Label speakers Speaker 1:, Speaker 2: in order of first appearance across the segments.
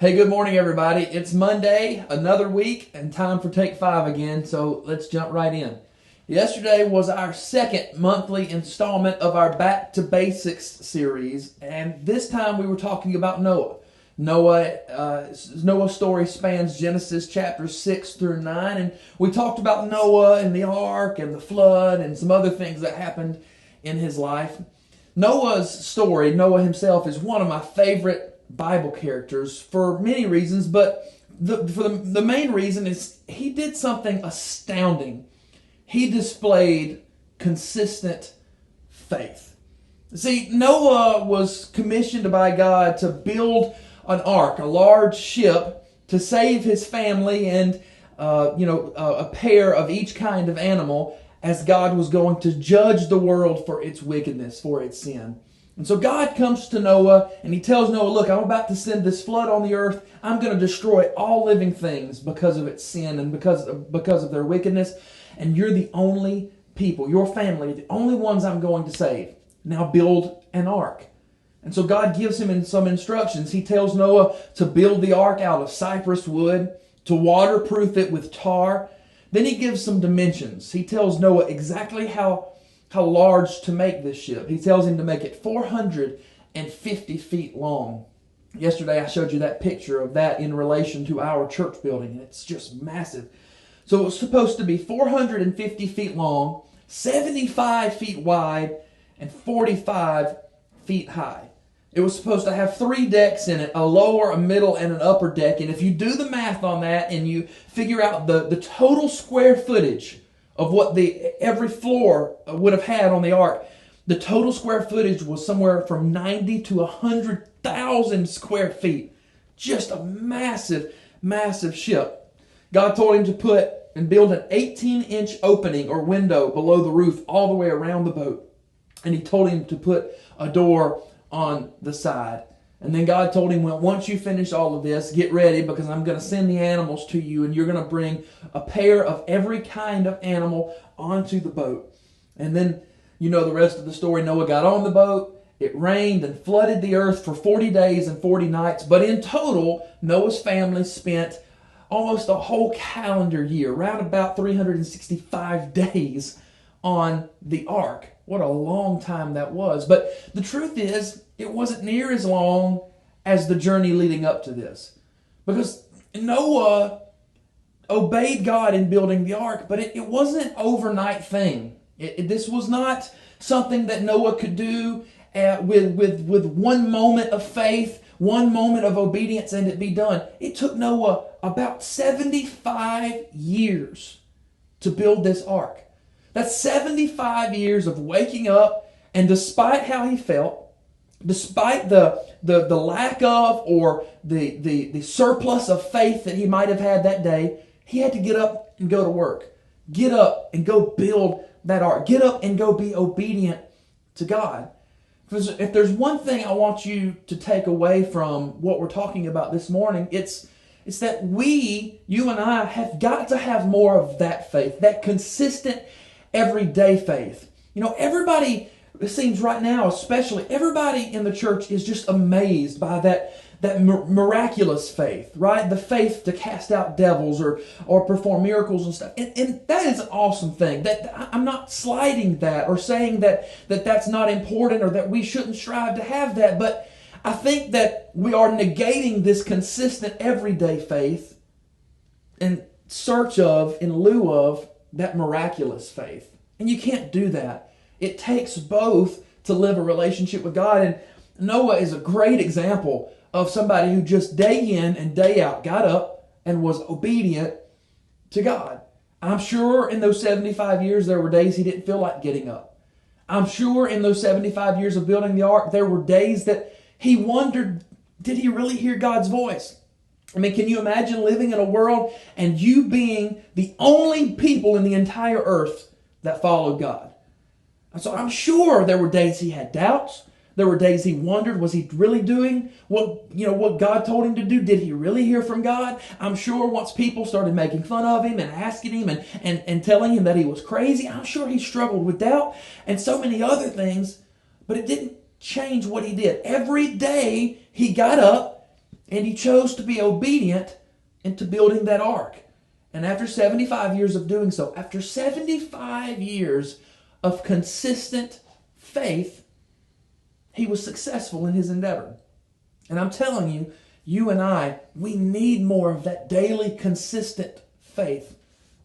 Speaker 1: Hey, good morning, everybody. It's Monday, another week, and time for Take 5 again, so let's jump right in. Yesterday was our second monthly installment of our Back to Basics series, and this time we were talking about Noah. Noah's story spans Genesis chapters 6 through 9, and we talked about Noah and the ark and the flood and some other things that happened in his life. Noah's story, Noah himself, is one of my favorite Bible characters for many reasons, but the main reason is he did something astounding. He displayed consistent faith. See, Noah was commissioned by God to build an ark, a large ship, to save his family and a pair of each kind of animal, as God was going to judge the world for its wickedness, for its sin. And so God comes to Noah and he tells Noah, look, I'm about to send this flood on the earth. I'm going to destroy all living things because of its sin and because of their wickedness. And you're the only people, your family, the only ones I'm going to save. Now build an ark. And so God gives him some instructions. He tells Noah to build the ark out of cypress wood, to waterproof it with tar. Then he gives some dimensions. He tells Noah exactly how large to make this ship. He tells him to make it 450 feet long. Yesterday I showed you that picture of that in relation to our church building, and it's just massive. So it was supposed to be 450 feet long, 75 feet wide, and 45 feet high. It was supposed to have 3 decks in it, a lower, a middle, and an upper deck. And if you do the math on that and you figure out the total square footage of what every floor would have had on the ark, the total square footage was somewhere from 90 to 100,000 square feet. Just a massive, massive ship. God told him to put and build an 18-inch opening or window below the roof all the way around the boat. And he told him to put a door on the side. And then God told him, well, once you finish all of this, get ready because I'm going to send the animals to you and you're going to bring a pair of every kind of animal onto the boat. And then, you know the rest of the story. Noah got on the boat. It rained and flooded the earth for 40 days and 40 nights. But in total, Noah's family spent almost a whole calendar year, around about 365 days on the ark. What a long time that was. But the truth is, it wasn't near as long as the journey leading up to this. Because Noah obeyed God in building the ark, but it wasn't an overnight thing. This was not something that Noah could do with one moment of faith, one moment of obedience, and it be done. It took Noah about 75 years to build this ark. That's 75 years of waking up, and despite how he felt, despite the lack of or the surplus of faith that he might have had that day, he had to get up and go to work. Get up and go build that ark. Get up and go be obedient to God. If there's one thing I want you to take away from what we're talking about this morning, it's that you and I, have got to have more of that faith, that consistent everyday faith. You know, everybody, it seems right now especially, everybody in the church is just amazed by that miraculous faith, right? The faith to cast out devils or perform miracles and stuff. And that is an awesome thing. That I'm not slighting that or saying that's not important or that we shouldn't strive to have that, but I think that we are negating this consistent everyday faith in lieu of that miraculous faith. And you can't do that. It takes both to live a relationship with God. And Noah is a great example of somebody who just day in and day out got up and was obedient to God. I'm sure in those 75 years there were days he didn't feel like getting up. I'm sure in those 75 years of building the ark there were days that he wondered, did he really hear God's voice? I mean, can you imagine living in a world and you being the only people in the entire earth that followed God? And so I'm sure there were days he had doubts. There were days he wondered, was he really doing what God told him to do? Did he really hear from God? I'm sure once people started making fun of him and asking him and telling him that he was crazy, I'm sure he struggled with doubt and so many other things, but it didn't change what he did. Every day he got up And he chose to be obedient into building that ark. And after 75 years of doing so, after 75 years of consistent faith, he was successful in his endeavor. And I'm telling you, you and I, we need more of that daily consistent faith.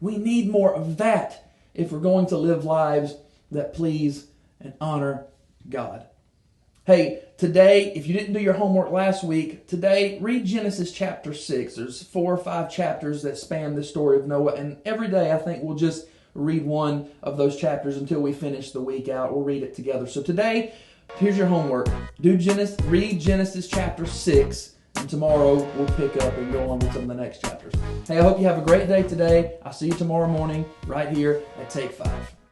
Speaker 1: We need more of that if we're going to live lives that please and honor God. Hey, today, if you didn't do your homework last week, today read Genesis chapter 6. There's 4 or 5 chapters that span the story of Noah. And every day I think we'll just read one of those chapters until we finish the week out. We'll read it together. So today, here's your homework. Read Genesis chapter 6. And tomorrow we'll pick up and go on with some of the next chapters. Hey, I hope you have a great day today. I'll see you tomorrow morning right here at Take 5.